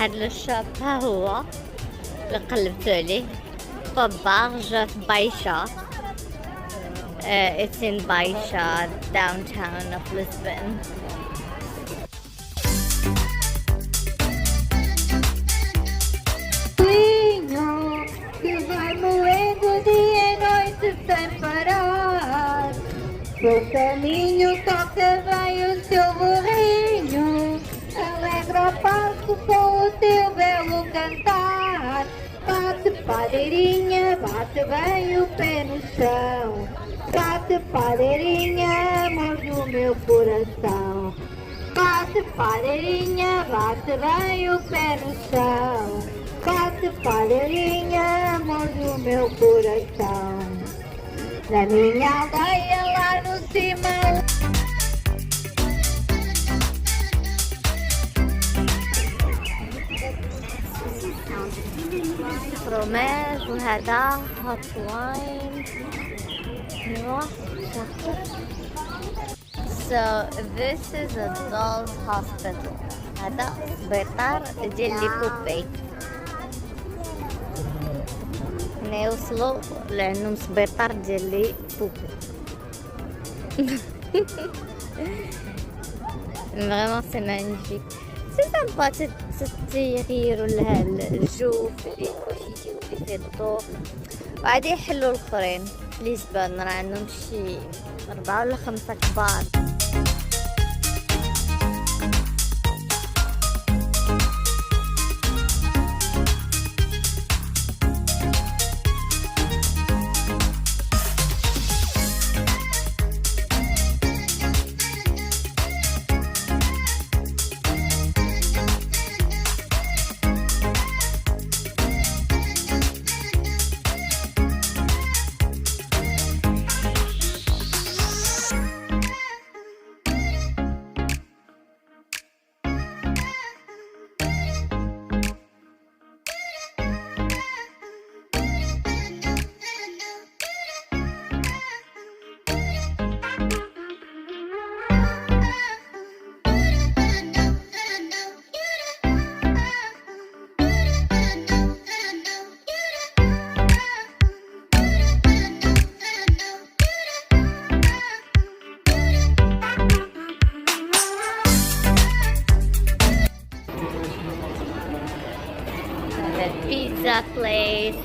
هذا الشاب ها هو اللي قلبت عليه طباخ جا في بايشة. It's in Baisha, downtown of Lisbon. Que vai moendo dia e noite sem parar. Pelo caminho toca vai o seu burrinho, alegra o passo com o teu belo cantar. Bate padeirinha, bate bem o pé no chão. Bate padeirinha, amor do meu coração. Bate padeirinha, bate bem o pé no chão. Bate padeirinha, amor do meu coração. Na minha aldeia lá no cima. فروماج وهذا هوت واين. So this is a doll's hospital. هذا سبيطار ديال لي بوبي. نوصلوا لعندهم سبيطار ديال لي بوبي. Vraiment c'est magnifique. C'est sympa تغيروا لها الجو في الفيديو اللي فيه الضوء. وعادي يحلوا الاخرين في لشبونة راه عندهم شي 4 ولا 5 كبار. Pizza place.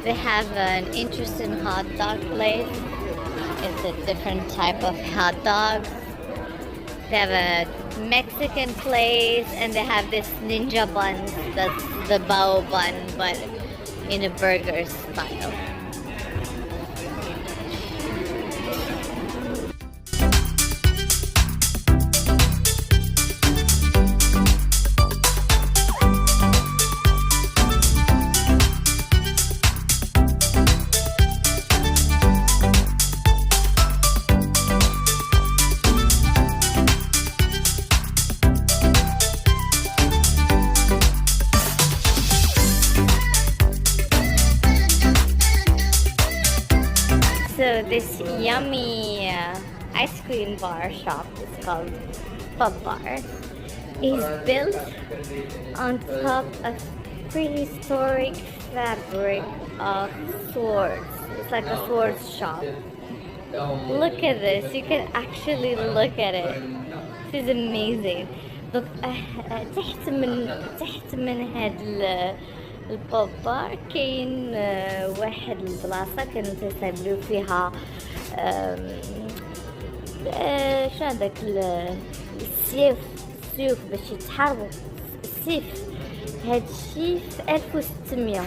They have an interesting hot dog place. It's a different type of hot dog. They have a Mexican place and they have this ninja buns. That's the bao bun but in a burger style. So this yummy ice cream bar shop is called Pub Bar. Is built on top of prehistoric fabric of swords. It's like a swords shop. Look at this. You can actually look at it. This is amazing. Look, تحت من هاد البابا كاين واحد البلاصة كانوا تيستعملوا فيها شنو هذاك السيف باش يتحاربوا السيف. هادشي في 1600.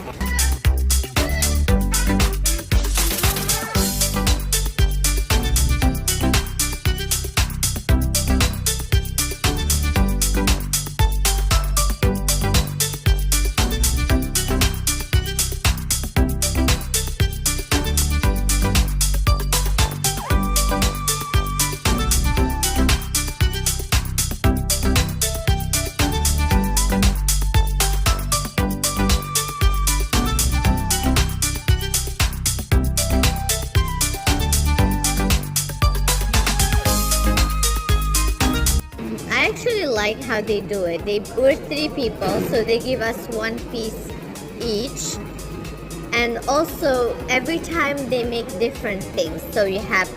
like how they do it. We're 3 people, so they give us 1 piece each. And also every time they make different things. So you have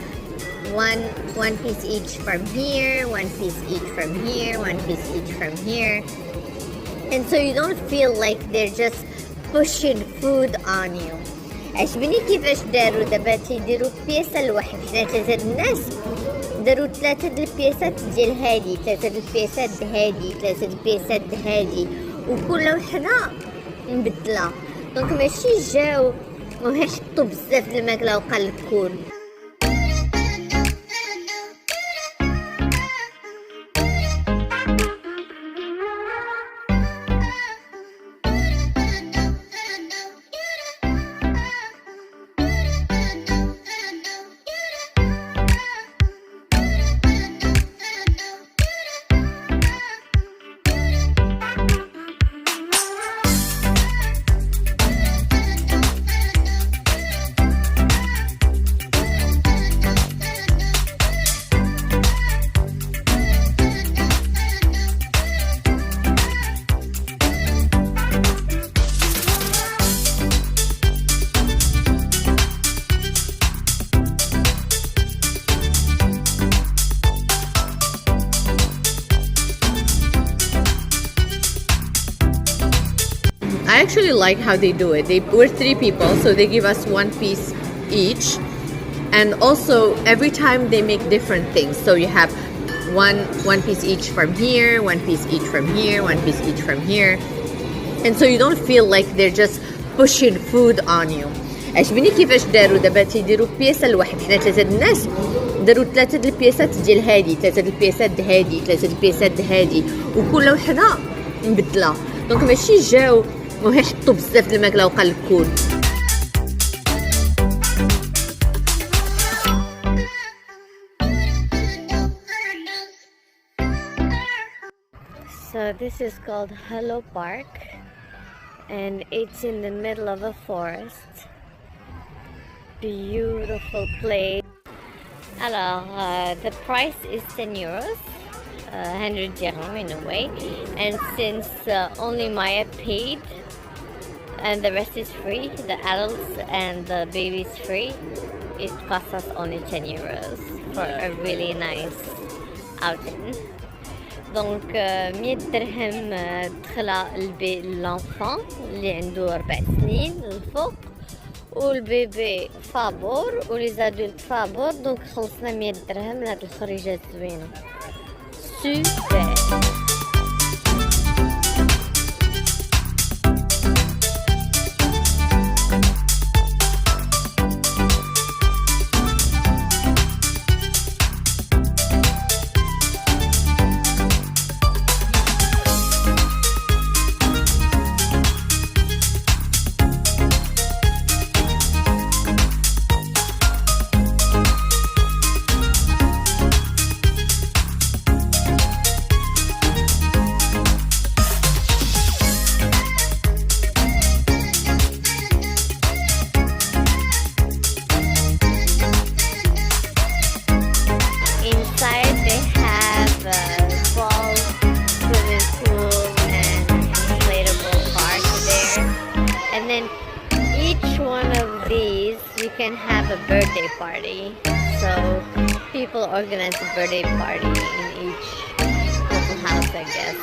one piece each from here, 1 piece each from here, 1 piece each from here. And so you don't feel like they're just pushing food on you. عجبني كيفاش داروا دابا تيديروا بياسة الواحد. حنا 3 الناس داروا 3 البياسات ديال هادي، 3 البياسات هادي، 3 البياسات هادي، وكل وحنا مبدله. دونك ماشي جاو وهي حطوا بزاف د الماكله وقال لك كول. I actually like how they do it. We're 3 people, so they give us 1 piece each. And also every time they make different things. So you have one piece each from here, 1 piece each from here, 1 piece each from here. And so you don't feel like they're just pushing food on you. عجبني كيفاش داروا دابا تيديروا بياسة الواحد. حنا 3 الناس داروا 3 البياسات ديال هادي، 3 البياسات هادي، 3 البياسات هادي، وكل وحنا مبدله. دونك ماشي جاو وهي حطوا بزاف د الماكله وقال لك كول. So this is called Hello Park, and it's in the middle of a forest. Beautiful place. Alors, the price is 10 euros, 100 dirham in a way, and since only Maya paid and the rest is free, the adults and the babies free, it costs us only 10 euros for a really nice outing. Donc 100 درهم دخل l'enfant اللي عنده 4 سنين الفوق، والبيبي فابور ولي زادولت فابور. دونك خلصنا 100 درهم لهاد الخريجه الزوينه. سوبر. Can have a birthday party, so people organize a birthday party in each little house, I guess.